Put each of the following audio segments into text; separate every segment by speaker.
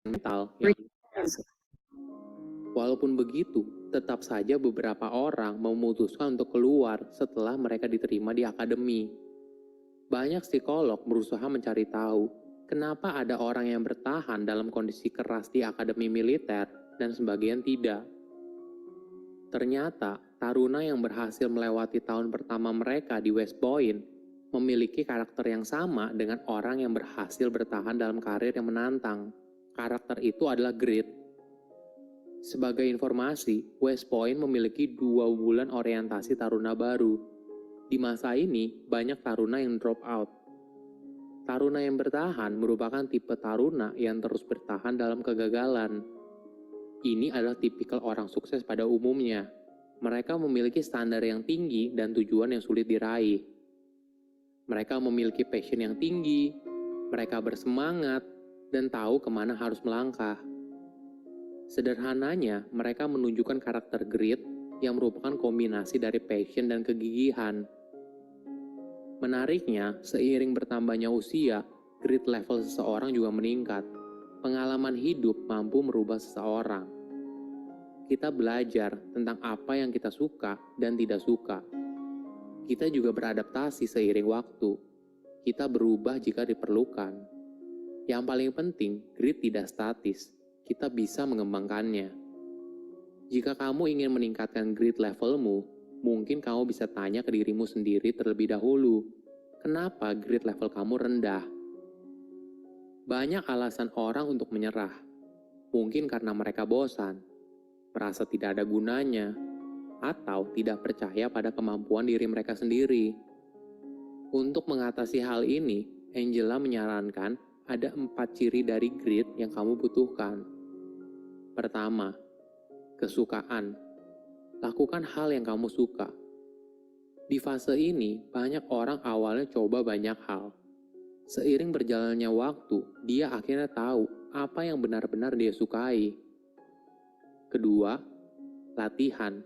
Speaker 1: mental yang biasa. Walaupun begitu, tetap saja beberapa orang memutuskan untuk keluar setelah mereka diterima di akademi. Banyak psikolog berusaha mencari tahu kenapa ada orang yang bertahan dalam kondisi keras di akademi militer dan sebagian tidak. Ternyata, taruna yang berhasil melewati tahun pertama mereka di West Point memiliki karakter yang sama dengan orang yang berhasil bertahan dalam karir yang menantang. Karakter itu adalah grit. Sebagai informasi, West Point memiliki 2 bulan orientasi taruna baru. Di masa ini, banyak taruna yang drop out. Taruna yang bertahan merupakan tipe taruna yang terus bertahan dalam kegagalan. Ini adalah tipikal orang sukses pada umumnya. Mereka memiliki standar yang tinggi dan tujuan yang sulit diraih. Mereka memiliki passion yang tinggi, mereka bersemangat, dan tahu kemana harus melangkah. Sederhananya, mereka menunjukkan karakter grit yang merupakan kombinasi dari passion dan kegigihan. Menariknya, seiring bertambahnya usia, grit level seseorang juga meningkat. Pengalaman hidup mampu merubah seseorang. Kita belajar tentang apa yang kita suka dan tidak suka. Kita juga beradaptasi seiring waktu. Kita berubah jika diperlukan. Yang paling penting, grit tidak statis. Kita bisa mengembangkannya. Jika kamu ingin meningkatkan grit levelmu, mungkin kamu bisa tanya ke dirimu sendiri terlebih dahulu. Kenapa grit level kamu rendah? Banyak alasan orang untuk menyerah. Mungkin karena mereka bosan, merasa tidak ada gunanya, atau tidak percaya pada kemampuan diri mereka sendiri. Untuk mengatasi hal ini, Angela menyarankan ada 4 ciri dari grit yang kamu butuhkan. Pertama, kesukaan. Lakukan hal yang kamu suka. Di fase ini, banyak orang awalnya coba banyak hal. Seiring berjalannya waktu, dia akhirnya tahu apa yang benar-benar dia sukai. Kedua, latihan.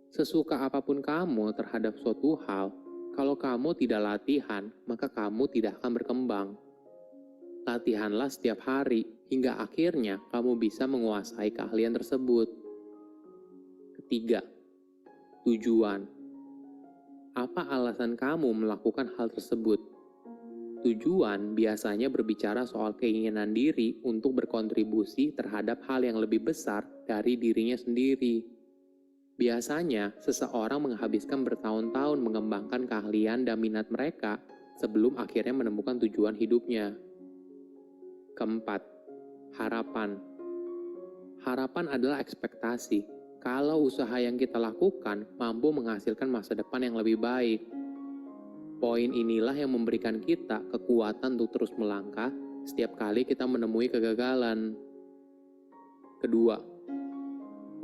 Speaker 1: Sesuka apapun kamu terhadap suatu hal, kalau kamu tidak latihan, maka kamu tidak akan berkembang. Latihanlah setiap hari, hingga akhirnya kamu bisa menguasai keahlian tersebut. Ketiga, tujuan. Apa alasan kamu melakukan hal tersebut? Tujuan biasanya berbicara soal keinginan diri untuk berkontribusi terhadap hal yang lebih besar dari dirinya sendiri. Biasanya, seseorang menghabiskan bertahun-tahun mengembangkan keahlian dan minat mereka sebelum akhirnya menemukan tujuan hidupnya. Keempat, harapan. Harapan adalah ekspektasi. Kalau usaha yang kita lakukan mampu menghasilkan masa depan yang lebih baik. Poin inilah yang memberikan kita kekuatan untuk terus melangkah setiap kali kita menemui kegagalan. Kedua,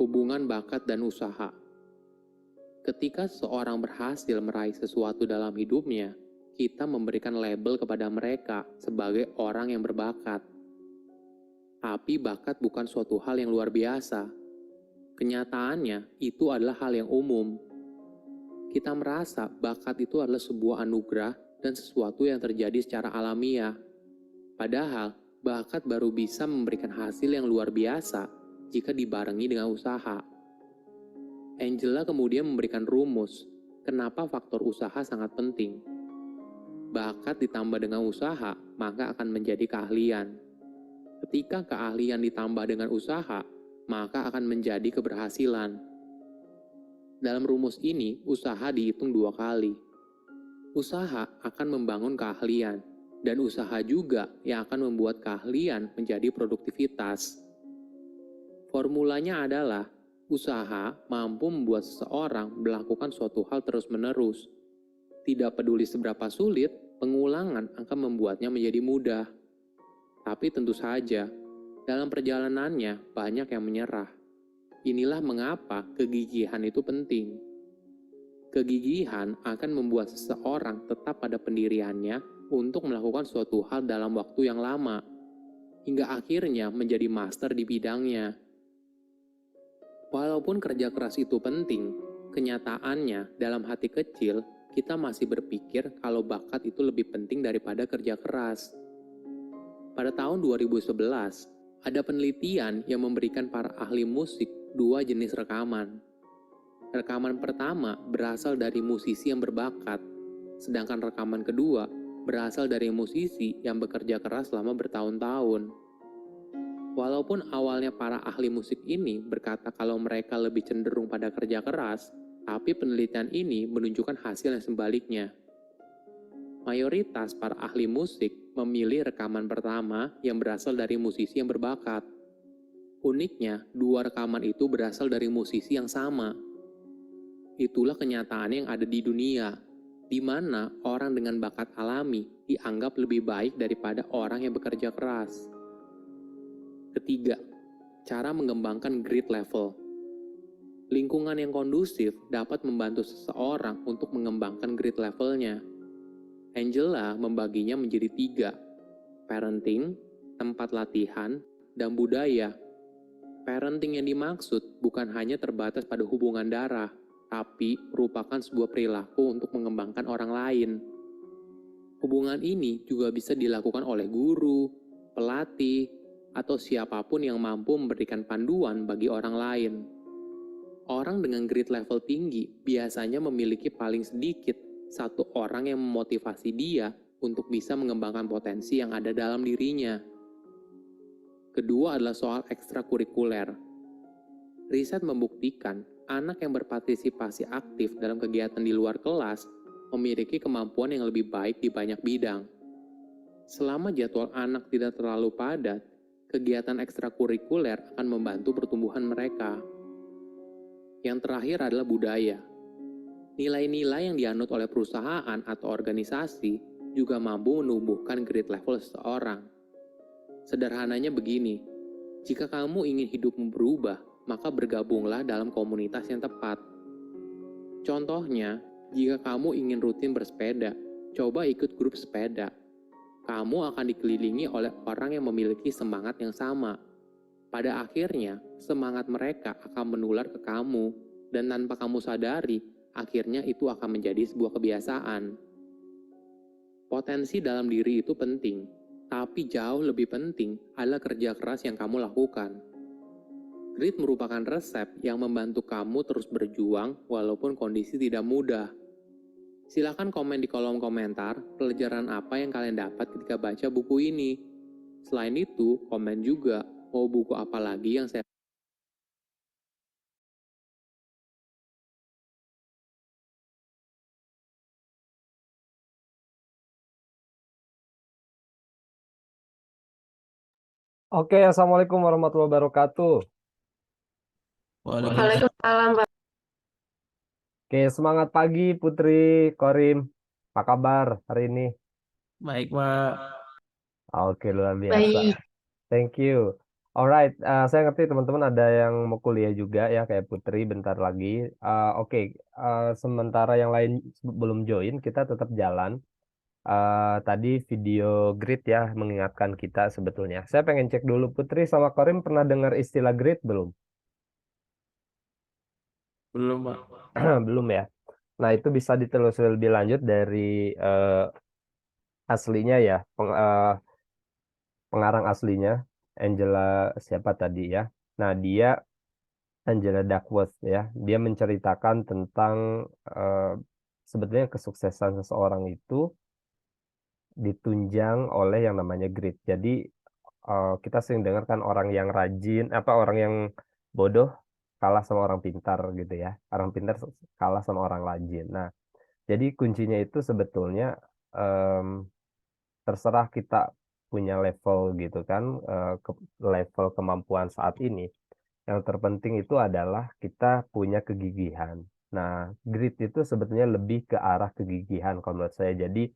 Speaker 1: hubungan bakat dan usaha. Ketika seseorang berhasil meraih sesuatu dalam hidupnya, kita memberikan label kepada mereka sebagai orang yang berbakat. Tapi bakat bukan suatu hal yang luar biasa. Kenyataannya, itu adalah hal yang umum. Kita merasa bakat itu adalah sebuah anugerah dan sesuatu yang terjadi secara alamiah. Padahal, bakat baru bisa memberikan hasil yang luar biasa jika dibarengi dengan usaha. Angela kemudian memberikan rumus kenapa faktor usaha sangat penting. Bakat ditambah dengan usaha, maka akan menjadi keahlian. Ketika keahlian ditambah dengan usaha, maka akan menjadi keberhasilan. Dalam rumus ini, usaha dihitung 2 kali. Usaha akan membangun keahlian, dan usaha juga yang akan membuat keahlian menjadi produktivitas. Formulanya adalah, usaha mampu membuat seseorang melakukan suatu hal terus-menerus. Tidak peduli seberapa sulit, pengulangan akan membuatnya menjadi mudah. Tapi tentu saja, dalam perjalanannya banyak yang menyerah. Inilah mengapa kegigihan itu penting. Kegigihan akan membuat seseorang tetap pada pendiriannya untuk melakukan suatu hal dalam waktu yang lama, hingga akhirnya menjadi master di bidangnya. Walaupun kerja keras itu penting, kenyataannya dalam hati kecil kita masih berpikir kalau bakat itu lebih penting daripada kerja keras. Pada tahun 2011, Ada penelitian yang memberikan para ahli musik dua jenis rekaman. Rekaman pertama berasal dari musisi yang berbakat, sedangkan rekaman kedua berasal dari musisi yang bekerja keras selama bertahun-tahun. Walaupun awalnya para ahli musik ini berkata kalau mereka lebih cenderung pada kerja keras, tapi penelitian ini menunjukkan hasil yang sebaliknya. Mayoritas para ahli musik memilih rekaman pertama yang berasal dari musisi yang berbakat. Uniknya, dua rekaman itu berasal dari musisi yang sama. Itulah kenyataan yang ada di dunia, di mana orang dengan bakat alami dianggap lebih baik daripada orang yang bekerja keras. Ketiga, cara mengembangkan grit level. Lingkungan yang kondusif dapat membantu seseorang untuk mengembangkan grit levelnya. Angela membaginya menjadi 3, parenting, tempat latihan, dan budaya. Parenting yang dimaksud bukan hanya terbatas pada hubungan darah, tapi merupakan sebuah perilaku untuk mengembangkan orang lain. Hubungan ini juga bisa dilakukan oleh guru, pelatih, atau siapapun yang mampu memberikan panduan bagi orang lain. Orang dengan grit level tinggi biasanya memiliki paling sedikit satu orang yang memotivasi dia untuk bisa mengembangkan potensi yang ada dalam dirinya. Kedua adalah soal ekstrakurikuler. Riset membuktikan anak yang berpartisipasi aktif dalam kegiatan di luar kelas memiliki kemampuan yang lebih baik di banyak bidang. Selama jadwal anak tidak terlalu padat, kegiatan ekstrakurikuler akan membantu pertumbuhan mereka. Yang terakhir adalah budaya. Nilai-nilai yang dianut oleh perusahaan atau organisasi juga mampu menumbuhkan grit level seseorang. Sederhananya begini, jika kamu ingin hidupmu berubah, maka bergabunglah dalam komunitas yang tepat. Contohnya, jika kamu ingin rutin bersepeda, coba ikut grup sepeda. Kamu akan dikelilingi oleh orang yang memiliki semangat yang sama. Pada akhirnya, semangat mereka akan menular ke kamu, dan tanpa kamu sadari, akhirnya itu akan menjadi sebuah kebiasaan. Potensi dalam diri itu penting, tapi jauh lebih penting adalah kerja keras yang kamu lakukan. Grit merupakan resep yang membantu kamu terus berjuang walaupun kondisi tidak mudah. Silakan komen di kolom komentar pelajaran apa yang kalian dapat ketika baca buku ini. Selain itu, komen juga mau buku apa lagi yang saya
Speaker 2: Oke, Assalamualaikum warahmatullahi wabarakatuh.
Speaker 3: Waalaikumsalam, Pak.
Speaker 2: Oke, semangat pagi Putri, Korim. Apa kabar hari ini?
Speaker 3: Baik, Pak.
Speaker 2: Oke, luar biasa.
Speaker 3: Baik.
Speaker 2: Thank you. Alright, saya ngerti teman-teman ada yang mau kuliah juga ya, kayak Putri bentar lagi. Oke, sementara yang lain belum join, kita tetap jalan. Tadi video grit ya, mengingatkan kita sebetulnya. Saya pengen cek dulu, Putri sama Korim pernah dengar istilah grit belum?
Speaker 3: Belum, Pak.
Speaker 2: Belum ya. Nah, itu bisa ditelusuri lebih lanjut dari aslinya ya, pengarang aslinya Angela siapa tadi ya. Nah, dia Angela Duckworth ya. Dia menceritakan tentang sebetulnya kesuksesan seseorang itu ditunjang oleh yang namanya grit. Jadi kita sering dengar kan orang yang rajin, orang yang bodoh kalah sama orang pintar gitu ya. Orang pintar kalah sama orang rajin. Nah, jadi kuncinya itu sebetulnya em, terserah kita punya level gitu kan, level kemampuan saat ini. Yang terpenting itu adalah kita punya kegigihan. Nah, grit itu sebetulnya lebih ke arah kegigihan kalau menurut saya. Jadi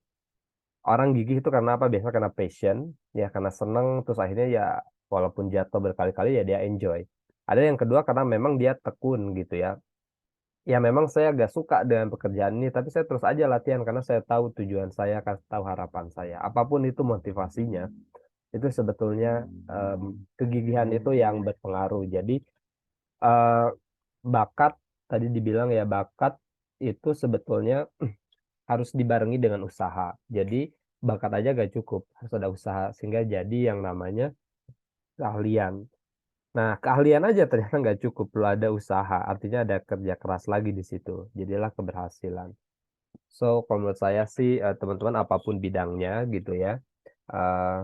Speaker 2: orang gigih itu karena apa? Biasanya karena passion, ya karena seneng, terus akhirnya ya walaupun jatuh berkali-kali ya dia enjoy. Ada yang kedua karena memang dia tekun gitu ya. Ya memang saya agak suka dengan pekerjaan ini, tapi saya terus aja latihan karena saya tahu tujuan saya, kan tahu harapan saya. Apapun itu motivasinya, itu sebetulnya kegigihan itu yang berpengaruh. Jadi eh, bakat, tadi dibilang ya bakat itu sebetulnya harus dibarengi dengan usaha. Jadi bakat aja gak cukup, harus ada usaha sehingga jadi yang namanya keahlian. Nah, keahlian aja ternyata nggak cukup, perlu ada usaha, artinya ada kerja keras lagi di situ. Jadilah keberhasilan. So, kalau menurut saya sih teman-teman apapun bidangnya gitu ya, eh,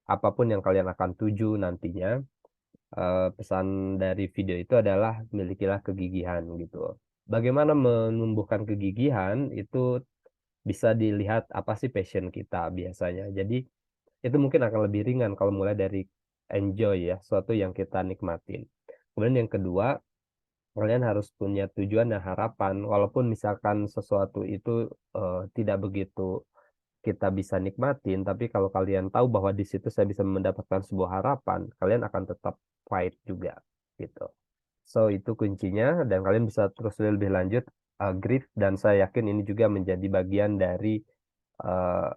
Speaker 2: apapun yang kalian akan tuju nantinya, pesan dari video itu adalah milikilah kegigihan gitu. Bagaimana menumbuhkan kegigihan itu bisa dilihat apa sih passion kita biasanya. Jadi itu mungkin akan lebih ringan kalau mulai dari enjoy ya, sesuatu yang kita nikmatin. Kemudian yang kedua, kalian harus punya tujuan dan harapan. Walaupun misalkan sesuatu itu tidak begitu kita bisa nikmatin, tapi kalau kalian tahu bahwa di situ saya bisa mendapatkan sebuah harapan, kalian akan tetap fight juga gitu. So itu kuncinya dan kalian bisa terus lebih lanjut grit dan saya yakin ini juga menjadi bagian dari eh,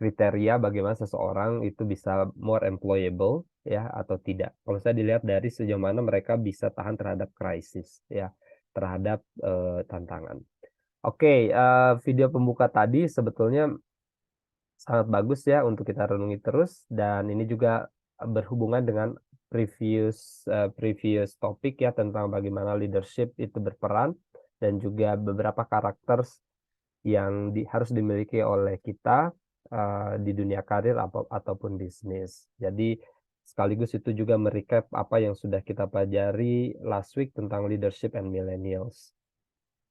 Speaker 2: kriteria bagaimana seseorang itu bisa more employable ya atau tidak. Kalau saya dilihat dari sejauh mana mereka bisa tahan terhadap krisis ya, terhadap tantangan. Oke, video pembuka tadi sebetulnya sangat bagus ya untuk kita renungi terus dan ini juga berhubungan dengan previous topik ya tentang bagaimana leadership itu berperan dan juga beberapa karakter yang harus dimiliki oleh kita di dunia karir ataupun bisnis. Jadi sekaligus itu juga merecap apa yang sudah kita pelajari last week tentang leadership and millennials.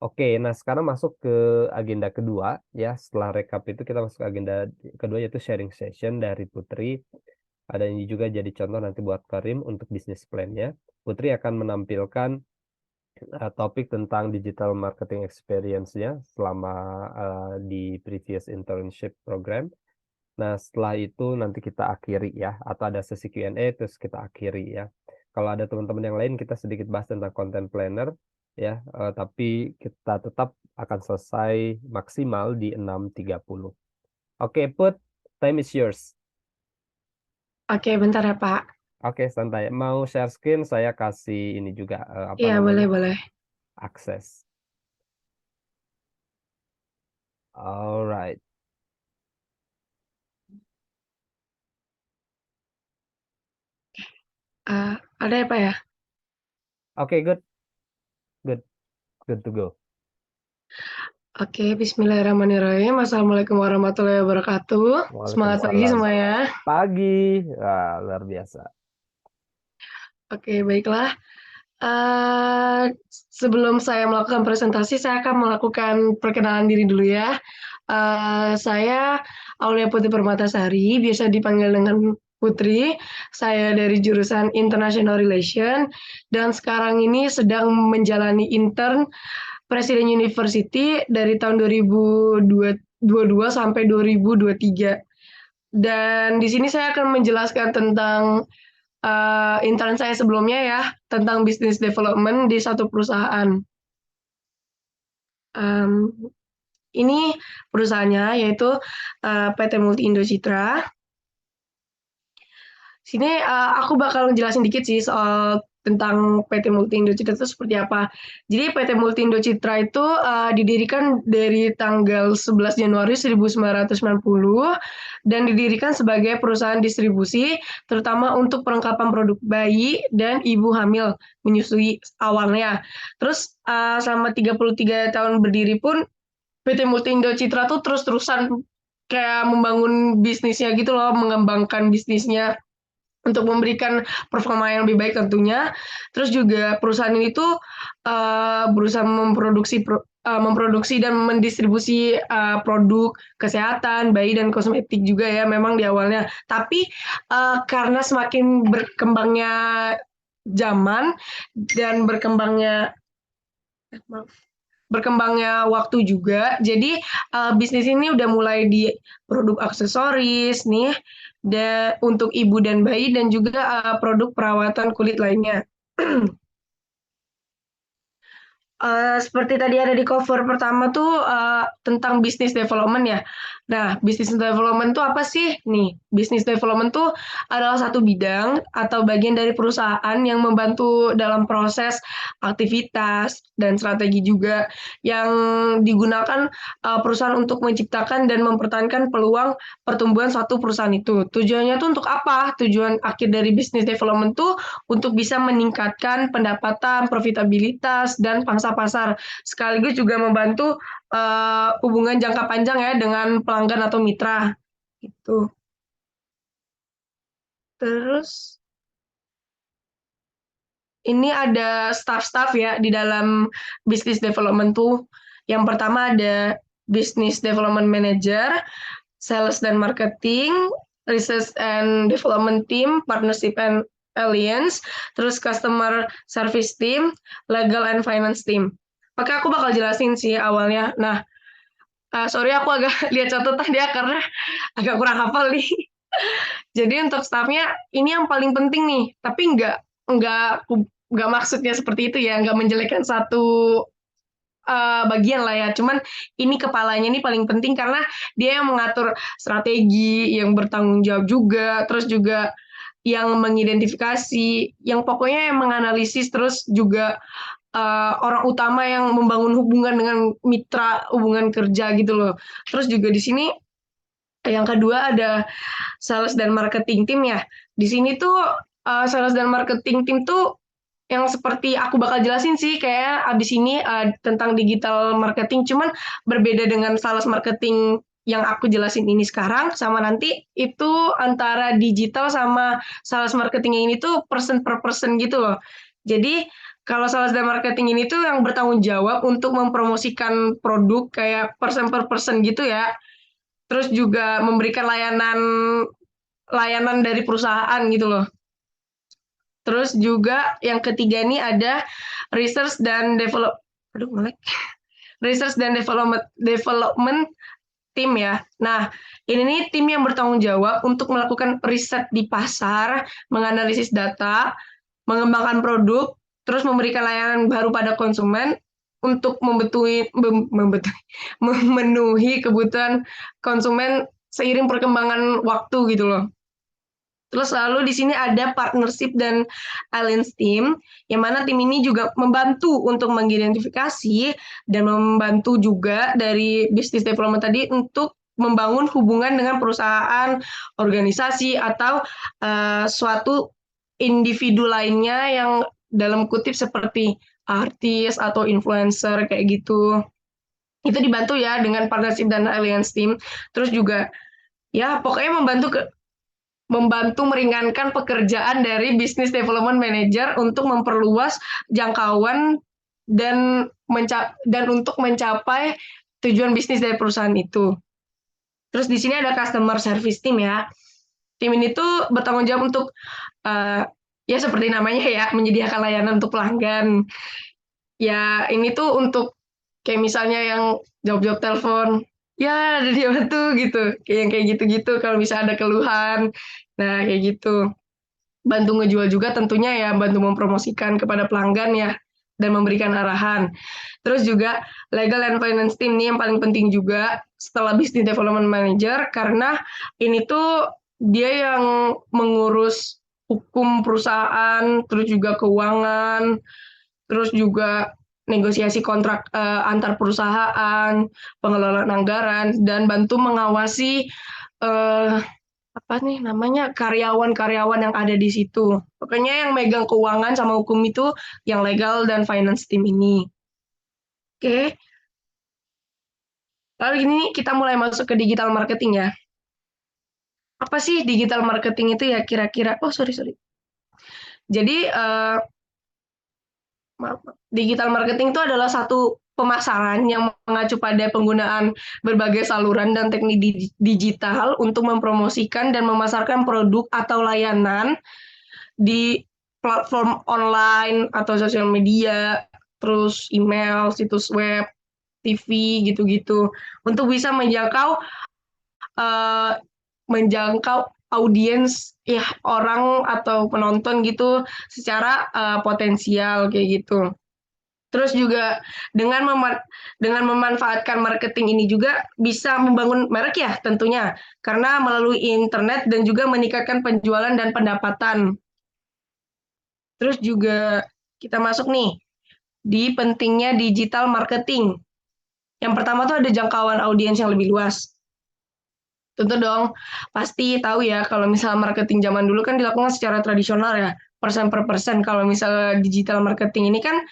Speaker 2: Oke, nah sekarang masuk ke agenda kedua ya. Setelah recap itu kita masuk ke agenda kedua yaitu sharing session dari Putri. Ada ini juga jadi contoh nanti buat Karim untuk bisnis plan-nya. Putri akan menampilkan topik tentang digital marketing experience-nya selama di previous internship program. Nah, setelah itu nanti kita akhiri ya, atau ada sesi Q&A terus kita akhiri ya. Kalau ada teman-teman yang lain, kita sedikit bahas tentang content planner ya, tapi kita tetap akan selesai maksimal di 6.30. Oke, Put, time is yours.
Speaker 3: Oke, bentar ya, Pak.
Speaker 2: Oke, santai. Mau share screen, saya kasih ini juga
Speaker 3: Iya, boleh.
Speaker 2: akses. Alright.
Speaker 3: Ada ya, Pak ya?
Speaker 2: Oke, good to go.
Speaker 3: Oke, bismillahirrahmanirrahim. Assalamualaikum warahmatullahi wabarakatuh. Semangat pagi
Speaker 2: Waalaikumsalam.
Speaker 3: semuanya.
Speaker 2: Pagi, luar biasa.
Speaker 3: Oke, baiklah. Sebelum saya melakukan presentasi, saya akan melakukan perkenalan diri dulu ya. Saya Aulia Putri Permatasari, biasa dipanggil dengan Putri. Saya dari jurusan International Relation dan sekarang ini sedang menjalani intern Presiden University dari tahun 2022 sampai 2023. Dan di sini saya akan menjelaskan tentang intern saya sebelumnya ya, tentang business development di satu perusahaan. Ini perusahaannya yaitu PT Multi Indo Citra. Sini aku bakal ngejelasin dikit sih soal tentang PT Multi Indo Citra itu seperti apa. Jadi PT Multi Indo Citra itu didirikan dari tanggal 11 Januari 1990 dan didirikan sebagai perusahaan distribusi terutama untuk perlengkapan produk bayi dan ibu hamil menyusui awalnya. Terus selama 33 tahun berdiri pun PT Multi Indo Citra tuh terus-terusan kayak membangun bisnisnya gitu loh, mengembangkan bisnisnya untuk memberikan performa yang lebih baik tentunya. Terus juga perusahaan ini tuh berusaha memproduksi dan mendistribusi produk kesehatan, bayi dan kosmetik juga ya memang di awalnya. Tapi karena semakin berkembangnya zaman dan berkembangnya waktu juga, jadi bisnis ini udah mulai di produk aksesoris nih, untuk ibu dan bayi dan juga produk perawatan kulit lainnya. Seperti tadi ada di cover pertama tuh tentang business development ya. Nah, business development tuh apa sih? Nih, business development tuh adalah satu bidang atau bagian dari perusahaan yang membantu dalam proses aktivitas dan strategi juga yang digunakan perusahaan untuk menciptakan dan mempertahankan peluang pertumbuhan suatu perusahaan itu. Tujuannya tuh untuk apa? Tujuan akhir dari business development tuh untuk bisa meningkatkan pendapatan, profitabilitas, dan pangsa pasar. Sekaligus juga membantu hubungan jangka panjang ya dengan pelanggan atau mitra. Gitu. Terus ini ada staff-staff ya di dalam business development tuh. Yang pertama ada business development manager, sales dan marketing, research and development team, partnership and alliance, terus customer service team, legal and finance team. Oke, aku bakal jelasin sih awalnya. Nah, sorry aku agak lihat catatan ya karena agak kurang hafal nih. Jadi untuk staffnya ini yang paling penting nih, tapi nggak maksudnya seperti itu ya, nggak menjelekkan satu bagian lah ya. Cuman ini kepalanya ini paling penting karena dia yang mengatur strategi, yang bertanggung jawab juga, terus juga yang mengidentifikasi, yang pokoknya yang menganalisis, terus juga orang utama yang membangun hubungan dengan mitra hubungan kerja gitu loh. Terus juga di sini yang kedua ada sales dan marketing team ya. Di sini tuh sales dan marketing team tuh yang seperti aku bakal jelasin sih kayak abis ini tentang digital marketing, cuman berbeda dengan sales marketing yang aku jelasin ini sekarang sama nanti itu antara digital sama sales marketing yang ini tuh person per person gitu loh. Jadi kalau sales dan marketing ini tuh yang bertanggung jawab untuk mempromosikan produk kayak person per person gitu ya. Terus juga memberikan layanan dari perusahaan gitu loh. Terus juga yang ketiga ini ada research dan research dan development tim ya. Nah, ini nih tim yang bertanggung jawab untuk melakukan riset di pasar, menganalisis data, mengembangkan produk, terus memberikan layanan baru pada konsumen untuk memenuhi kebutuhan konsumen seiring perkembangan waktu gitu loh. Terus lalu di sini ada partnership dan alliance team, yang mana tim ini juga membantu untuk mengidentifikasi dan membantu juga dari business development tadi untuk membangun hubungan dengan perusahaan, organisasi, atau suatu individu lainnya yang dalam kutip seperti artis atau influencer kayak gitu. Itu dibantu ya dengan partnership dan alliance team. Terus juga ya pokoknya membantu meringankan pekerjaan dari business development manager untuk memperluas jangkauan dan untuk mencapai tujuan bisnis dari perusahaan itu. Terus di sini ada customer service team ya. Tim ini tuh bertanggung jawab untuk ya seperti namanya ya, menyediakan layanan untuk pelanggan. Ya ini tuh untuk kayak misalnya yang jawab-jawab telepon, ya ada dia bantu gitu, kayak gitu-gitu kalau misalnya ada keluhan. Nah, kayak gitu. Bantu ngejual juga tentunya ya, bantu mempromosikan kepada pelanggan ya, dan memberikan arahan. Terus juga legal and finance team ini yang paling penting juga setelah business development manager, karena ini tuh dia yang mengurus hukum perusahaan, terus juga keuangan, terus juga negosiasi kontrak antar perusahaan, pengelolaan anggaran, dan bantu mengawasi karyawan-karyawan yang ada di situ. Pokoknya yang megang keuangan sama hukum itu yang legal dan finance team ini. Oke. Lalu gini kita mulai masuk ke digital marketing ya. Apa sih digital marketing itu ya kira-kira? Oh, sorry. Jadi digital marketing itu adalah satu pemasaran yang mengacu pada penggunaan berbagai saluran dan teknik digital untuk mempromosikan dan memasarkan produk atau layanan di platform online atau sosial media, terus email, situs web, TV, gitu-gitu, untuk bisa menjangkau audiens ya orang atau penonton gitu secara potensial kayak gitu. Terus juga dengan memanfaatkan marketing ini juga bisa membangun merek ya tentunya, karena melalui internet dan juga meningkatkan penjualan dan pendapatan. Terus juga kita masuk nih di pentingnya digital marketing. Yang pertama tuh ada jangkauan audiens yang lebih luas. Tentu dong, pasti tahu ya kalau misalnya marketing zaman dulu kan dilakukan secara tradisional ya, persen per persen. Kalau misalnya digital marketing ini kan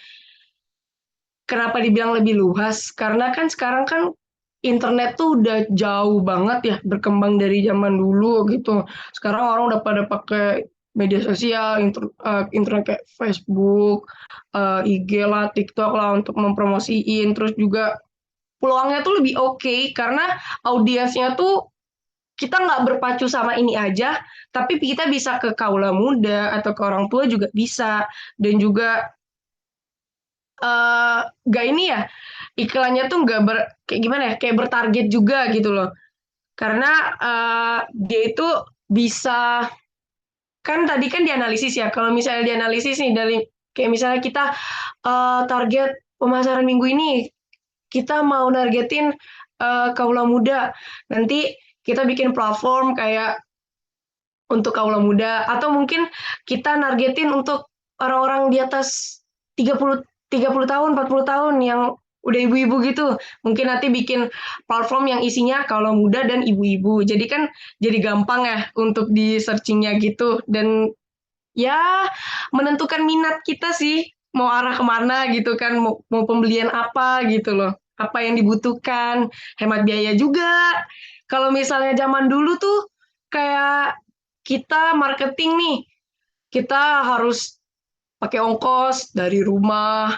Speaker 3: kenapa dibilang lebih luas? Karena kan sekarang kan internet tuh udah jauh banget ya berkembang dari zaman dulu gitu. Sekarang orang udah pada pakai media sosial, internet kayak Facebook, IG lah, TikTok lah untuk mempromosiin. Terus juga peluangnya tuh lebih oke karena audiensnya tuh kita nggak berpacu sama ini aja, tapi kita bisa ke kaula muda atau ke orang tua juga bisa. Dan juga nggak ini ya, iklannya tuh nggak kayak gimana ya, kayak bertarget juga gitu loh. Karena dia itu bisa, kan tadi kan dianalisis ya, kalau misalnya dianalisis nih dari kayak misalnya kita target pemasaran minggu ini, kita mau nargetin kaula muda, nanti kita bikin platform kayak untuk kaula muda, atau mungkin kita nargetin untuk orang-orang di atas 30 30 tahun, 40 tahun yang udah ibu-ibu gitu. Mungkin nanti bikin platform yang isinya kaula muda dan ibu-ibu. Jadi kan jadi gampang ya untuk di searchingnya gitu. Dan ya menentukan minat kita sih mau arah kemana gitu kan, mau pembelian apa gitu loh, apa yang dibutuhkan, hemat biaya juga. Kalau misalnya zaman dulu tuh kayak kita marketing nih, kita harus pakai ongkos dari rumah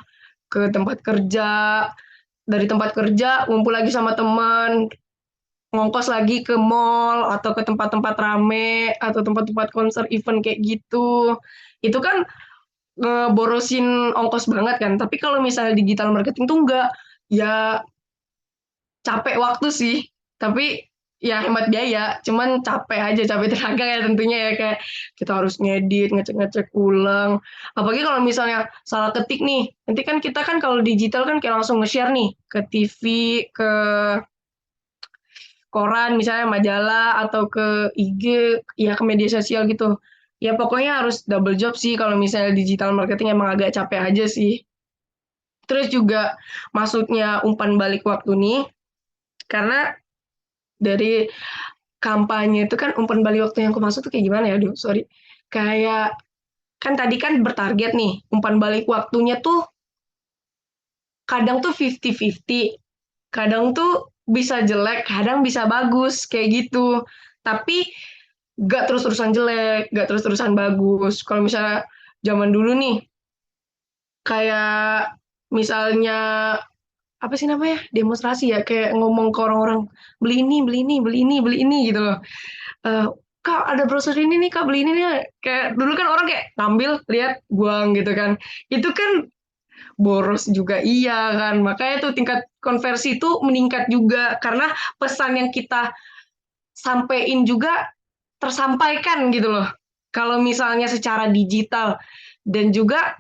Speaker 3: ke tempat kerja, dari tempat kerja ngumpul lagi sama teman, ngongkos lagi ke mall atau ke tempat-tempat rame atau tempat-tempat konser event kayak gitu. Itu kan ngeborosin ongkos banget kan. Tapi kalau misalnya digital marketing tuh enggak, ya capek waktu sih. Tapi ya hemat biaya, cuman capek aja, capek tenaga ya tentunya ya, kayak kita harus ngedit, ngecek-ngecek ulang. Apalagi kalau misalnya salah ketik nih, nanti kan kita kan kalau digital kan kayak langsung nge-share nih ke TV, ke koran misalnya majalah atau ke IG, ya ke media sosial gitu. Ya pokoknya harus double job sih kalau misalnya digital marketing, emang agak capek aja sih. Terus juga masuknya umpan balik waktu nih, karena dari kampanye itu kan umpan balik waktu yang aku maksud tuh kayak gimana ya, aduh sorry. Kayak kan tadi kan bertarget nih, umpan balik waktunya tuh kadang tuh 50-50, kadang tuh bisa jelek, kadang bisa bagus, kayak gitu. Tapi gak terus-terusan jelek, gak terus-terusan bagus. Kalau misalnya zaman dulu nih, kayak misalnya apa sih namanya, demonstrasi ya, kayak ngomong ke orang-orang beli ini, beli ini, beli ini, beli ini gitu loh. Eh, Kak ada browser ini nih, Kak beli ini nih. Kayak dulu kan orang kayak ngambil, lihat, buang gitu kan. Itu kan boros juga iya kan. Makanya tuh tingkat konversi itu meningkat juga karena pesan yang kita sampein juga tersampaikan gitu loh. Kalau misalnya secara digital dan juga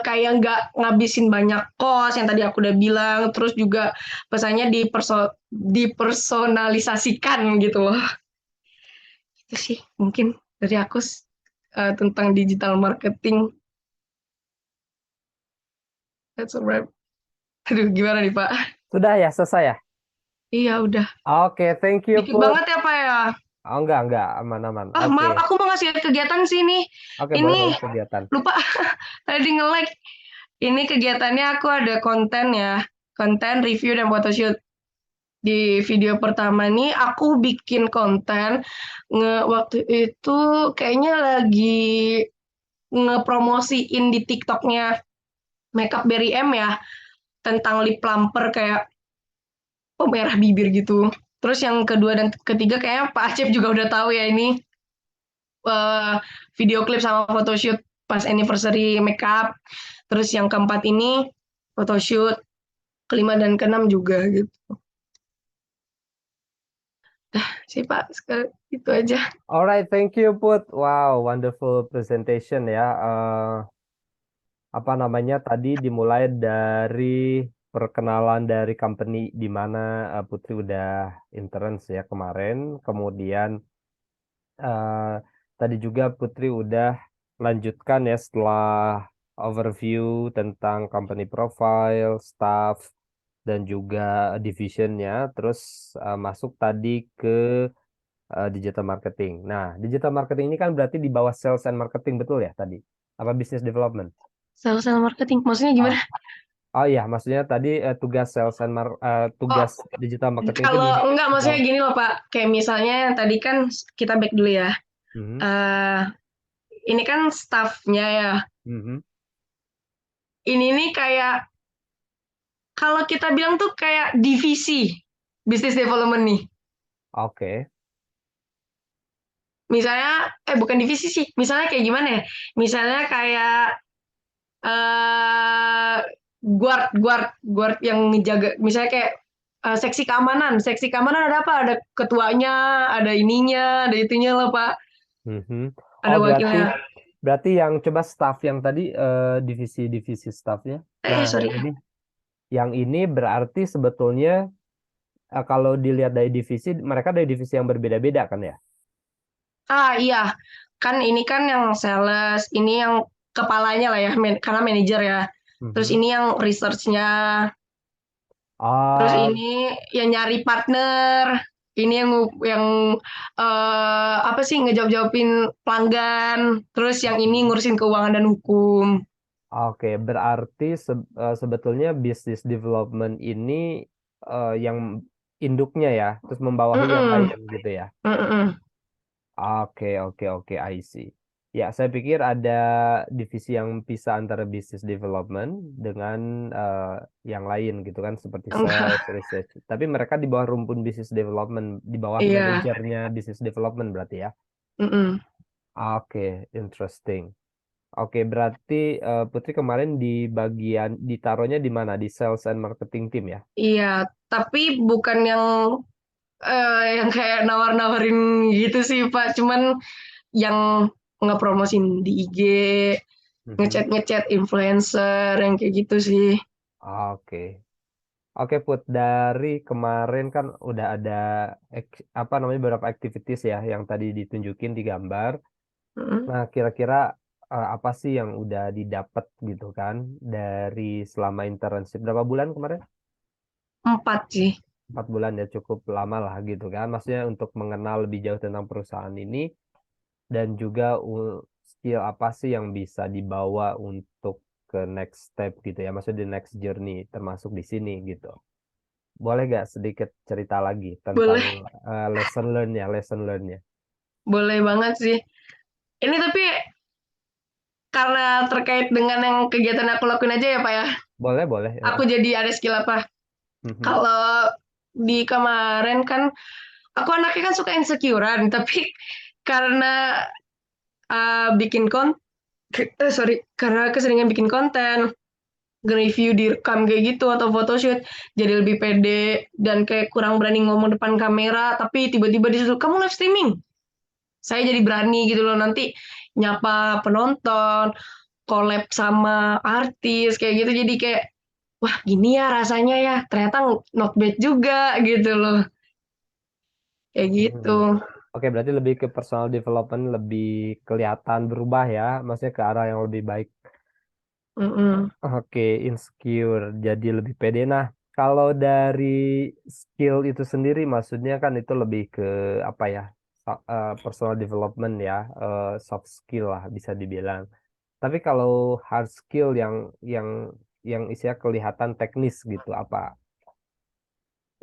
Speaker 3: kayak nggak ngabisin banyak kos yang tadi aku udah bilang, terus juga pesannya dipersonalisasikan gitu loh. Itu sih mungkin dari aku tentang digital marketing. That's a wrap. Aduh, gimana nih Pak?
Speaker 2: Sudah ya, selesai ya?
Speaker 3: Iya udah.
Speaker 2: Oke, thank you,
Speaker 3: Dikit
Speaker 2: Put.
Speaker 3: banget ya Pak ya.
Speaker 2: Oh, enggak, aman-aman. Oke,
Speaker 3: Maaf, aku mau ngasih kegiatan sih nih.
Speaker 2: oke,
Speaker 3: Ini
Speaker 2: boleh kegiatan.
Speaker 3: lupa tadi nge-like. Ini kegiatannya aku ada konten ya. Konten review dan photoshoot. Di video pertama nih aku bikin konten waktu itu kayaknya lagi ngepromosiin di TikToknya Makeup Berry M ya, tentang lip plumper kayak pemerah bibir gitu. Terus yang kedua dan ketiga kayaknya Pak Acep juga udah tahu ya ini, eh, video klip sama photoshoot pas anniversary makeup. Terus yang keempat ini photoshoot, kelima dan keenam juga gitu. Sih Pak, sekarang itu aja.
Speaker 2: Alright, thank you, Put. Wow, wonderful presentation ya. apa namanya tadi dimulai dari perkenalan dari company di mana Putri udah intern ya kemarin, kemudian eh, tadi juga Putri udah lanjutkan ya setelah overview tentang company profile, staff, dan juga divisionnya, terus masuk tadi ke digital marketing. Nah, digital marketing ini kan berarti di bawah sales and marketing, betul ya tadi? Apa business development?
Speaker 3: Sales and marketing maksudnya
Speaker 2: Oh,
Speaker 3: gimana?
Speaker 2: oh iya, maksudnya tadi tugas
Speaker 3: Oh,
Speaker 2: tugas digital marketing itu di
Speaker 3: kalau enggak maksudnya
Speaker 2: bawah.
Speaker 3: gini loh Pak, kayak misalnya yang tadi kan kita back dulu ya.
Speaker 2: Mhm,
Speaker 3: Eh ini kan staffnya ya.
Speaker 2: mhm.
Speaker 3: Ini nih kayak kalau kita bilang tuh kayak divisi business development nih.
Speaker 2: Oke.
Speaker 3: Misalnya, bukan divisi sih. Misalnya kayak gimana ya? Misalnya kayak eh guard, guard, guard yang ngejaga. Misalnya kayak seksi keamanan. Seksi keamanan ada apa? Ada ketuanya, ada ininya, ada itunya lah Pak.
Speaker 2: Mhm.
Speaker 3: Ada
Speaker 2: Oh, berarti
Speaker 3: wakilnya.
Speaker 2: berarti yang coba staff yang tadi divisi-divisi staffnya. Nah,
Speaker 3: Sorry.
Speaker 2: yang ini berarti sebetulnya kalau dilihat dari divisi, mereka dari divisi yang berbeda-beda kan ya?
Speaker 3: Iya, kan ini kan yang sales, ini yang kepalanya lah ya, karena manajer ya. Terus
Speaker 2: Mhm.
Speaker 3: ini yang research-nya, terus
Speaker 2: Ah,
Speaker 3: ini yang nyari partner, ini yang apa sih ngejawab-jawabin pelanggan, terus yang ini
Speaker 2: mhm.
Speaker 3: ngurusin keuangan dan hukum.
Speaker 2: Oke, berarti sebetulnya business development ini yang induknya ya, terus membawahi yang
Speaker 3: Mm-mm,
Speaker 2: lain gitu ya.
Speaker 3: mm-mm.
Speaker 2: Oke, oke, oke, I see. Ya, saya pikir ada divisi yang pisah antara business development dengan eh, yang lain gitu kan, seperti
Speaker 3: Enggak,
Speaker 2: sales, research. Tapi mereka di bawah rumpun business development, di bawah
Speaker 3: iya,
Speaker 2: manajernya business development berarti ya.
Speaker 3: mm-mm.
Speaker 2: Oke, interesting. Oke, berarti Putri kemarin di bagian ditaruhnya di mana? Di sales and marketing team ya?
Speaker 3: Iya, tapi bukan yang kayak nawar-nawarin gitu sih Pak, cuman yang ngepromosin di IG,
Speaker 2: Mhm.
Speaker 3: ngechat-ngechat influencer yang kayak gitu sih.
Speaker 2: Oke. Oke Put, dari kemarin kan udah ada apa namanya beberapa activities ya yang tadi ditunjukin di gambar.
Speaker 3: Mm.
Speaker 2: Nah, kira-kira apa sih yang udah didapat gitu kan dari selama internship berapa bulan kemarin?
Speaker 3: 4 sih.
Speaker 2: 4 bulan ya cukup lama lah gitu kan. Maksudnya untuk mengenal lebih jauh tentang perusahaan ini dan juga skill apa sih yang bisa dibawa untuk ke next step gitu ya. Maksudnya di next journey termasuk di sini gitu. Boleh gak sedikit cerita lagi tentang
Speaker 3: Boleh,
Speaker 2: lesson learn ya, lesson learn-nya?
Speaker 3: boleh banget sih. Ini tapi karena terkait dengan yang kegiatan aku lakuin aja ya Pak ya.
Speaker 2: Boleh, boleh.
Speaker 3: Aku jadi ada skill apa?
Speaker 2: Mhm.
Speaker 3: Kalau di kemarin kan aku anaknya kan suka insecurean, tapi karena bikin karena keseringan bikin konten, nge-review direkam kayak gitu atau photoshoot jadi lebih pede dan kayak kurang berani ngomong depan kamera tapi tiba-tiba disuruh kamu live streaming saya jadi berani gitu loh nanti nyapa penonton collab sama artis kayak gitu jadi kayak wah gini ya rasanya ya ternyata not bad juga gitu loh kayak gitu.
Speaker 2: Hmm. Oke, berarti lebih ke personal development, lebih kelihatan berubah ya, maksudnya ke arah yang lebih baik.
Speaker 3: Mm-mm.
Speaker 2: Oke, insecure, jadi lebih pede. Nah, kalau dari skill itu sendiri, maksudnya kan itu lebih ke apa ya, personal development ya, soft skill lah bisa dibilang. Tapi kalau hard skill yang yang isinya kelihatan teknis gitu, apa?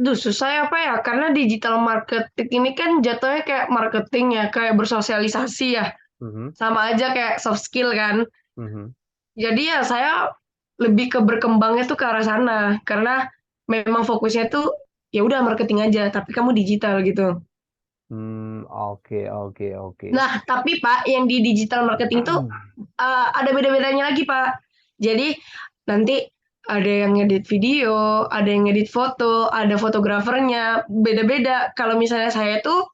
Speaker 3: Duh, susah ya Pak ya, karena digital marketing ini kan jatuhnya kayak marketing ya, kayak bersosialisasi ya.
Speaker 2: Mhm,
Speaker 3: Sama aja kayak soft skill kan.
Speaker 2: mhm.
Speaker 3: Jadi ya saya lebih ke berkembangnya tuh ke arah sana karena memang fokusnya tuh ya udah marketing aja tapi kamu digital gitu.
Speaker 2: Oke, oke, oke.
Speaker 3: Nah, tapi Pak yang di digital marketing tuh ada beda-bedanya lagi Pak. Jadi nanti ada yang ngedit video, ada yang ngedit foto, ada fotografernya, beda-beda. Kalau misalnya saya tuh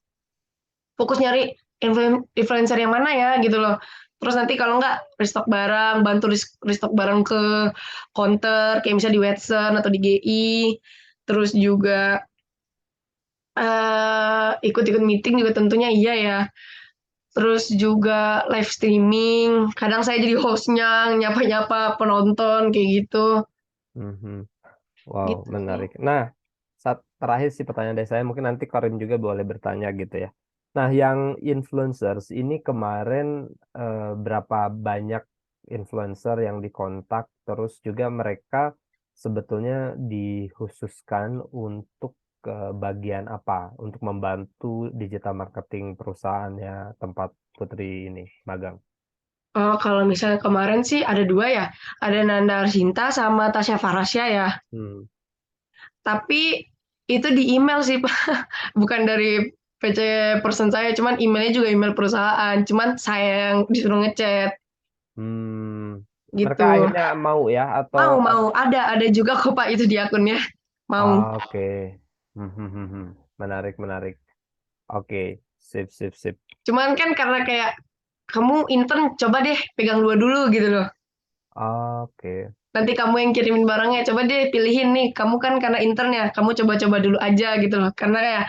Speaker 3: fokus nyari influencer yang mana ya gitu loh. Terus nanti kalau nggak restock barang, bantu restock barang ke counter, kayak misalnya di Watson atau di GI. Terus juga ikut-ikut meeting juga tentunya iya ya. Terus juga live streaming. Kadang saya jadi hostnya, nyapa-nyapa penonton kayak gitu.
Speaker 2: Mhm. Wow,
Speaker 3: Gitu sih.
Speaker 2: menarik. Nah, terakhir sih pertanyaan dari saya, mungkin nanti Karim juga boleh bertanya gitu ya. Nah, yang influencers ini kemarin berapa banyak influencer yang dikontak, terus juga mereka sebetulnya dikhususkan untuk ke bagian apa? Untuk membantu digital marketing perusahaannya tempat Putri ini magang.
Speaker 3: Oh, kalau misalnya kemarin sih ada dua ya. Ada Nanda Arsinta sama Tasya Farasya ya.
Speaker 2: Hmm.
Speaker 3: Tapi itu di email sih, Pak. Bukan dari PC person saya, cuman emailnya juga email perusahaan. Cuman saya yang disuruh ngechat
Speaker 2: Hmm. Mereka
Speaker 3: gitu.
Speaker 2: akhirnya mau ya atau
Speaker 3: Mau, ada juga kok Pak itu di akunnya. Mau.
Speaker 2: oke. Hmm, hmm, hmm, hmm. Menarik, menarik. Oke, sip, sip, sip.
Speaker 3: Cuman kan karena kayak kamu intern coba deh pegang dua dulu gitu loh.
Speaker 2: Oke.
Speaker 3: Nanti kamu yang kirimin barangnya, coba deh pilihin nih. Kamu kan karena intern ya, kamu coba-coba dulu aja gitu loh. Karena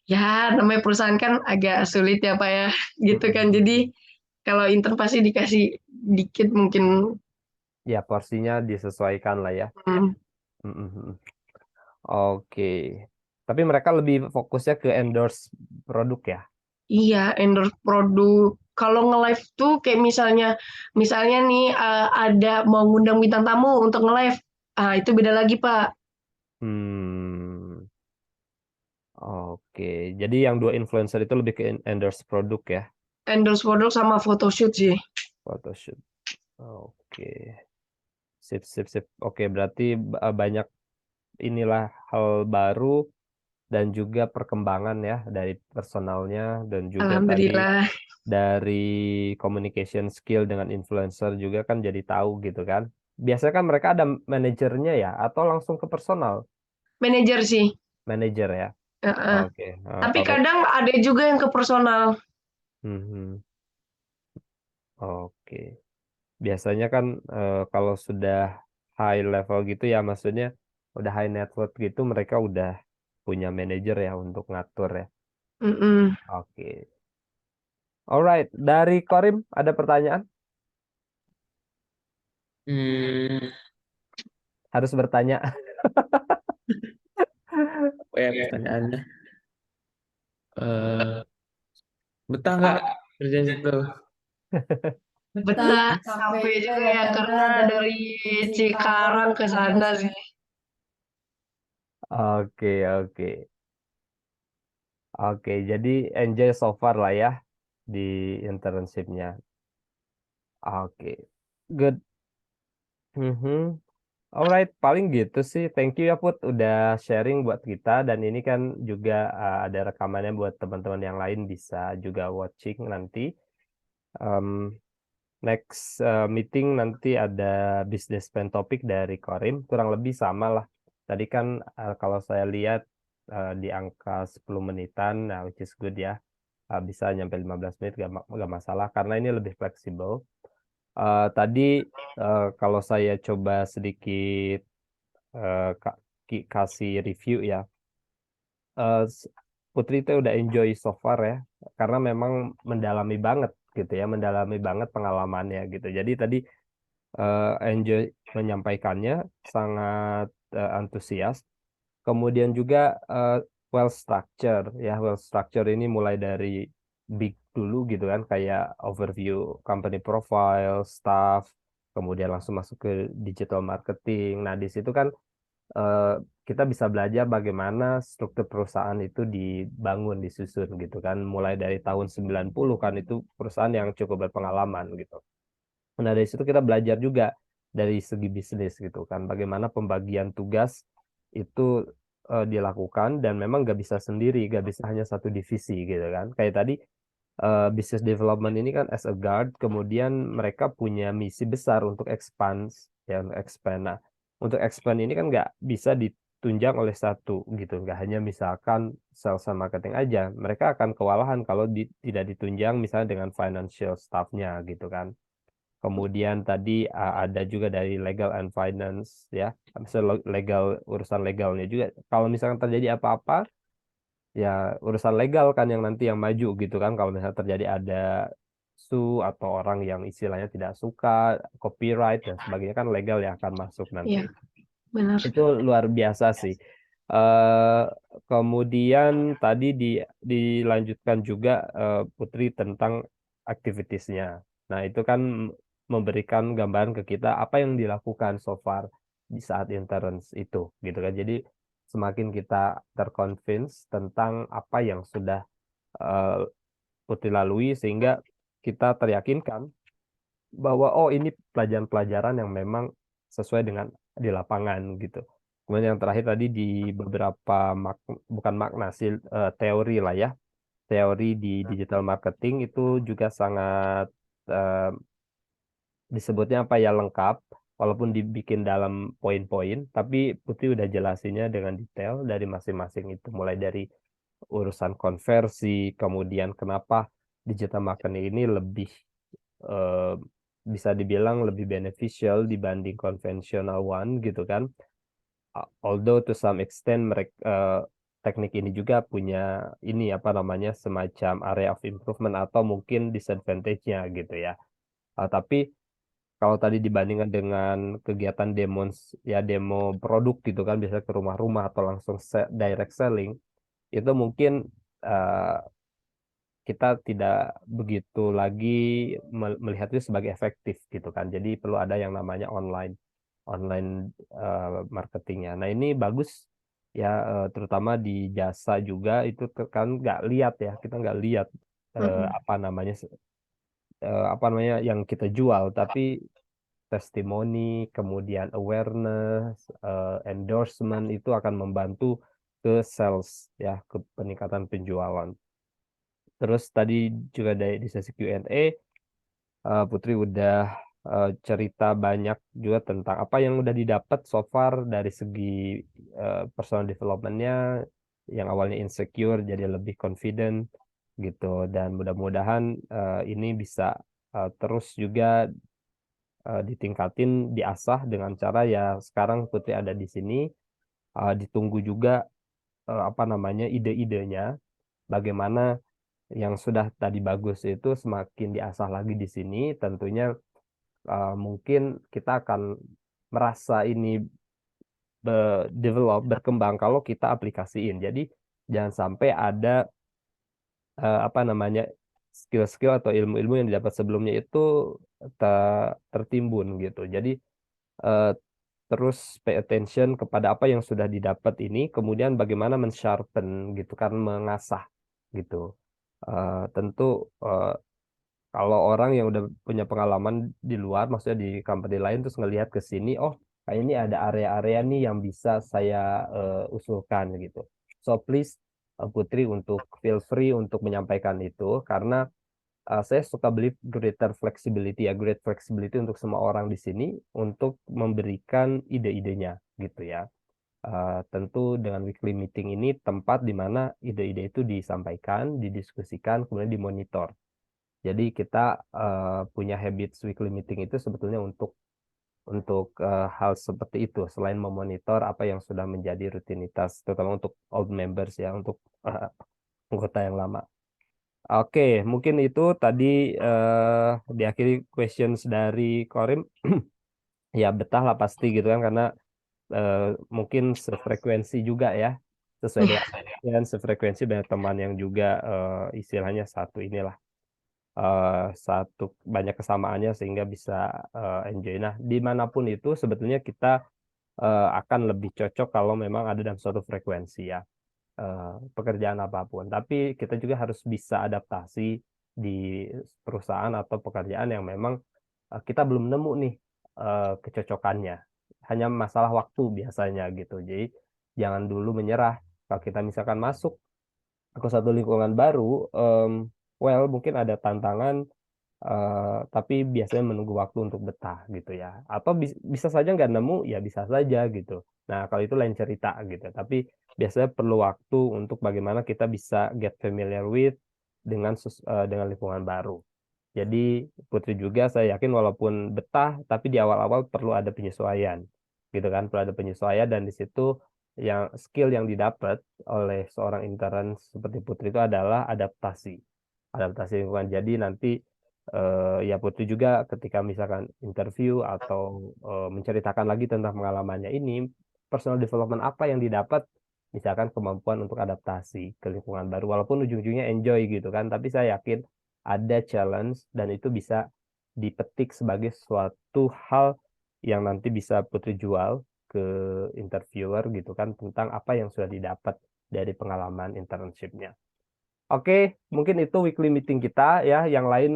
Speaker 3: ya namanya perusahaan kan agak sulit ya Pak ya,
Speaker 2: Hmm,
Speaker 3: gitu kan.
Speaker 2: hmm,
Speaker 3: Jadi
Speaker 2: hmm.
Speaker 3: kalau intern pasti dikasih dikit mungkin.
Speaker 2: Ya, porsinya disesuaikan lah ya.
Speaker 3: Hmm,
Speaker 2: Hmm, hmm, hmm. Oke. Tapi mereka lebih fokusnya ke endorse produk ya.
Speaker 3: iya, endorse produk. Kalau nge-live tuh kayak misalnya nih ada mau ngundang bintang tamu untuk nge-live, itu beda lagi Pak.
Speaker 2: Hmm. Oke. Jadi yang dua influencer itu lebih ke endorse produk ya.
Speaker 3: Endorse produk sama photoshoot sih.
Speaker 2: Photoshoot. Oke. Sip, sip, sip. Oke, berarti banyak inilah hal baru dan juga perkembangan ya dari personalnya dan juga tadi
Speaker 3: Alhamdulillah.
Speaker 2: dari communication skill dengan influencer juga kan jadi tahu gitu kan. Biasanya kan mereka ada manajernya ya atau langsung ke personal
Speaker 3: Manajer sih.
Speaker 2: manajer ya.
Speaker 3: Heeh.
Speaker 2: Oke.
Speaker 3: Tapi
Speaker 2: Kalau
Speaker 3: kadang ada juga yang ke personal.
Speaker 2: Mhm. Oke. Biasanya kan kalau sudah high level gitu ya maksudnya udah high net worth gitu mereka udah punya manajer ya untuk ngatur ya.
Speaker 3: Mm-mm.
Speaker 2: Oke. Alright, dari Korim ada pertanyaan?
Speaker 1: Hmm,
Speaker 2: Harus bertanya.
Speaker 1: apa ya pertanyaannya? Eh, betah nggak kerja situ?
Speaker 3: Betah capek juga ya karena dari Cikarang ke sana sih.
Speaker 2: Oke, oke. Oke, jadi enjoy so far lah ya di internshipnya. Oke, good. Mhm. Alright, paling gitu sih. Thank you ya Put udah sharing buat kita dan ini kan juga ada rekamannya buat teman-teman yang lain bisa juga watching nanti. Em, next meeting nanti ada business plan topik dari Korim, kurang lebih sama lah. Tadi kan kalau saya lihat di angka 10 menitan, nah which is good ya. Bisa nyampe 15 menit gak masalah karena ini lebih fleksibel. Tadi kalau saya coba sedikit kasih review ya. Eh, s- Putri itu udah enjoy so far ya, karena memang mendalami banget gitu ya, mendalami banget pengalamannya gitu. Jadi tadi enjoy menyampaikannya, sangat antusias. Kemudian juga eh, well structure ya, well structure ini mulai dari big dulu gitu kan, kayak overview company profile, staff, kemudian langsung masuk ke digital marketing. Nah, di situ kan eh, kita bisa belajar bagaimana struktur perusahaan itu dibangun, disusun gitu kan. Mulai dari tahun 90 kan itu perusahaan yang cukup berpengalaman gitu. Nah, dari situ kita belajar juga dari segi bisnis gitu kan. Bagaimana pembagian tugas itu dilakukan dan memang gak bisa sendiri, gak bisa hanya satu divisi gitu kan. Kayak tadi business development ini kan as a guard, kemudian mereka punya misi besar untuk expand ya, untuk expand. Nah, untuk expand ini kan nggak bisa ditunjang oleh satu gitu, nggak hanya misalkan sales and marketing aja, mereka akan kewalahan kalau tidak ditunjang misalnya dengan financial staff-nya gitu kan. Kemudian tadi ada juga dari legal and finance ya, misalnya urusan legalnya juga. Kalau misalkan terjadi apa-apa, ya urusan legal kan yang nanti yang maju gitu kan. Kalau misalnya terjadi ada atau orang yang istilahnya tidak suka copyright dan sebagainya, kan legal yang akan masuk nanti.
Speaker 3: Iya, benar.
Speaker 2: Itu luar biasa sih. Eh Kemudian tadi dilanjutkan juga Putri tentang activitiesnya. Nah, itu kan memberikan gambaran ke kita apa yang dilakukan so far di saat interns itu, gitu kan. Jadi semakin kita terconvince tentang apa yang sudah eh, Putri lalui, sehingga kita teryakinkan bahwa oh, ini pelajaran-pelajaran yang memang sesuai dengan di lapangan gitu. Kemudian yang terakhir tadi di beberapa bukan makna sih, teori lah ya. Teori di digital marketing itu juga sangat eh, disebutnya apa ya, lengkap, walaupun dibikin dalam poin-poin, tapi Putri udah jelasinnya dengan detail dari masing-masing itu, mulai dari urusan konversi, kemudian kenapa digital marketing ini lebih eh, bisa dibilang lebih beneficial dibanding conventional one gitu kan. Although to some extent mereka teknik ini juga punya ini apa namanya, semacam area of improvement atau mungkin disadvantage-nya gitu ya. Tapi kalau tadi dibandingkan dengan kegiatan demo produk gitu kan, bisa ke rumah-rumah atau langsung direct selling, itu mungkin eh, kita tidak begitu lagi melihat itu sebagai efektif gitu kan. Jadi perlu ada yang namanya online online marketingnya. Nah, ini bagus ya, terutama di jasa juga itu kan nggak lihat ya, kita nggak lihat apa namanya yang kita jual, tapi testimoni, kemudian awareness, endorsement itu akan membantu ke sales ya, ke peningkatan penjualan. Terus tadi juga di sesi Q&A, Putri udah cerita banyak juga tentang apa yang udah didapat so far dari segi personal development-nya, yang awalnya insecure jadi lebih confident gitu, dan mudah-mudahan ini bisa terus juga ditingkatin, diasah dengan cara ya sekarang Putri ada di sini, ditunggu juga apa namanya ide-idenya, bagaimana yang sudah tadi bagus itu semakin diasah lagi di sini. Tentunya mungkin kita akan merasa ini berkembang kalau kita aplikasiin. Jadi jangan sampai ada apa namanya skill-skill atau ilmu-ilmu yang didapat sebelumnya itu tertimbun gitu. Jadi eh, terus pay attention kepada apa yang sudah didapat ini, kemudian bagaimana men-sharpen gitu kan, mengasah gitu. Tentu eh, kalau orang yang udah punya pengalaman di luar, maksudnya di company lain, terus ngelihat ke sini, oh, kayak ini ada area-area nih yang bisa saya usulkan gitu. So please Putri untuk feel free untuk menyampaikan itu, karena saya suka beli great flexibility untuk semua orang di sini untuk memberikan ide-idenya gitu ya. Tentu dengan weekly meeting ini tempat di mana ide-ide itu disampaikan, didiskusikan, kemudian dimonitor. Jadi kita punya habit weekly meeting itu sebetulnya untuk hal seperti itu, selain memonitor apa yang sudah menjadi rutinitas, terutama untuk old members ya, untuk anggota yang lama. Oke, mungkin itu tadi diakhiri questions dari Korim. Ya betah lah pasti gitu kan, karena eh, mungkin sefrekuensi juga ya, sesuai
Speaker 3: Iya.
Speaker 2: dengan dan sefrekuensi banyak teman yang juga istilahnya satu inilah, satu banyak kesamaannya sehingga bisa enjoy. Nah, dimanapun itu sebetulnya kita akan lebih cocok kalau memang ada dalam suatu frekuensi ya, pekerjaan apapun. Tapi kita juga harus bisa adaptasi di perusahaan atau pekerjaan yang memang kita belum nemu nih kecocokannya. Hanya masalah waktu biasanya gitu. Jadi jangan dulu menyerah. Kalau kita misalkan masuk ke satu lingkungan baru, well mungkin ada tantangan tapi biasanya menunggu waktu untuk betah gitu ya. Atau bisa saja nggak nemu, ya bisa saja gitu. Nah, kalau itu lain cerita gitu. Tapi biasanya perlu waktu untuk bagaimana kita bisa get familiar with dengan lingkungan baru. Jadi Putri juga saya yakin walaupun betah, tapi di awal-awal perlu ada penyesuaian, gitu kan? Perlu ada penyesuaian dan di situ yang skill yang didapat oleh seorang intern seperti Putri itu adalah adaptasi lingkungan. Jadi nanti ya Putri juga ketika misalkan interview atau menceritakan lagi tentang pengalamannya ini, personal development apa yang didapat, misalkan kemampuan untuk adaptasi ke lingkungan baru, walaupun ujung-ujungnya enjoy gitu kan, tapi saya yakin ada challenge dan itu bisa dipetik sebagai suatu hal yang nanti bisa Putri jual ke interviewer gitu kan, tentang apa yang sudah didapat dari pengalaman internship-nya. Oke, mungkin itu weekly meeting kita ya. Yang lain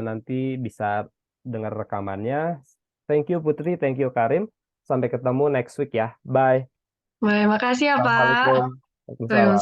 Speaker 2: nanti bisa dengar rekamannya. Thank you Putri, thank you Karim. Sampai ketemu next week ya. Bye.
Speaker 3: Baik, makasih ya Pak.
Speaker 2: Assalamualaikum. Waalaikumsalam.